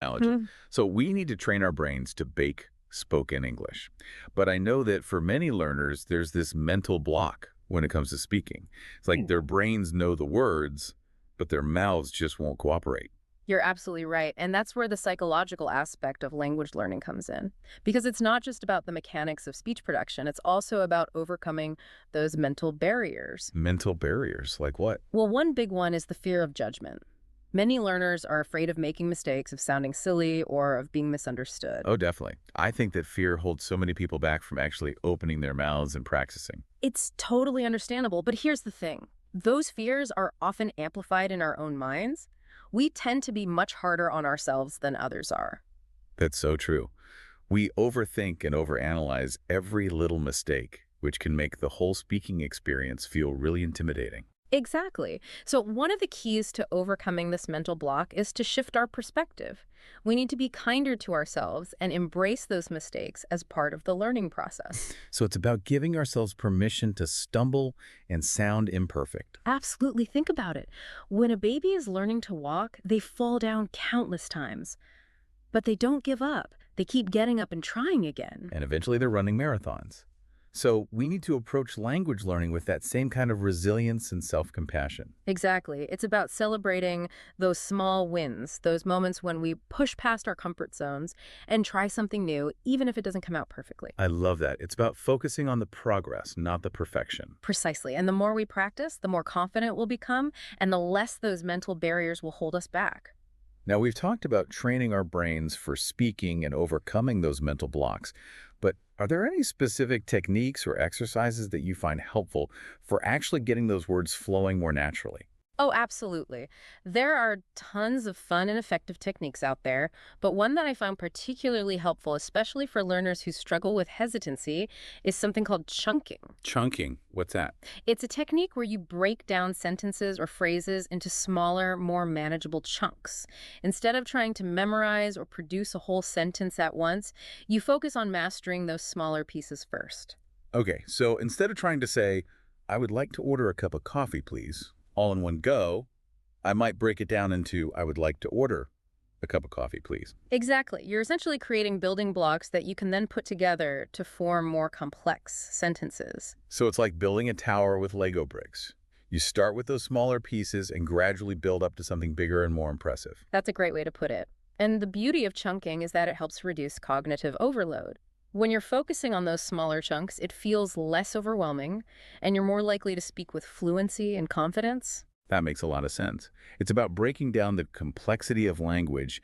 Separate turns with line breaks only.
analogy.
Mhm.
So we need to train our brains to bake spoken English. But I know that for many learners, there's this mental block when it comes to speaking. It's like their brains know the words, but their mouths just won't cooperate.
You're absolutely right. And that's where the psychological aspect of language learning comes in. Because it's not just about the mechanics of speech production, it's also about overcoming those mental barriers.
Mental barriers, like what?
Well, one big one is the fear of judgment. Many learners are afraid of making mistakes, of sounding silly, or of being misunderstood.
Oh, definitely. I think that fear holds so many people back from actually opening their mouths and practicing.
It's totally understandable, but here's the thing. Those fears are often amplified in our own minds. We tend to be much harder on ourselves than others are.
That's so true. We overthink and overanalyze every little mistake, which can make the whole speaking experience feel really intimidating.
Exactly. So, one of the keys to overcoming this mental block is to shift our perspective. We need to be kinder to ourselves and embrace those mistakes as part of the learning process.
So it's about giving ourselves permission to stumble and sound imperfect.
Absolutely. Think about it. When a baby is learning to walk, they fall down countless times, but they don't give up. They keep getting up and trying again.
And eventually they're running marathons. So we need to approach language learning with that same kind of resilience and self-compassion.
Exactly. It's about celebrating those small wins, those moments when we push past our comfort zones and try something new, even if it doesn't come out perfectly.
I love that. It's about focusing on the progress, not the perfection.
Precisely. And the more we practice, the more confident we'll become, and the less those mental barriers will hold us back.
Now, we've talked about training our brains for speaking and overcoming those mental blocks, but are there any specific techniques or exercises that you find helpful for actually getting those words flowing more naturally?
Oh, absolutely. There are tons of fun and effective techniques out there, but one that I found particularly helpful, especially for learners who struggle with hesitancy, is something called chunking.
Chunking, what's that?
It's a technique where you break down sentences or phrases into smaller, more manageable chunks. Instead of trying to memorize or produce a whole sentence at once, you focus on mastering those smaller pieces first.
Okay, so instead of trying to say, I would like to order a cup of coffee, please, all in one go, I might break it down into, I would like to order a cup of coffee, please.
Exactly. You're essentially creating building blocks that you can then put together to form more complex sentences.
So it's like building a tower with Lego bricks. You start with those smaller pieces and gradually build up to something bigger and more impressive.
That's a great way to put it. And the beauty of chunking is that it helps reduce cognitive overload. When you're focusing on those smaller chunks, it feels less overwhelming, and you're more likely to speak with fluency and confidence.
That makes a lot of sense. It's about breaking down the complexity of language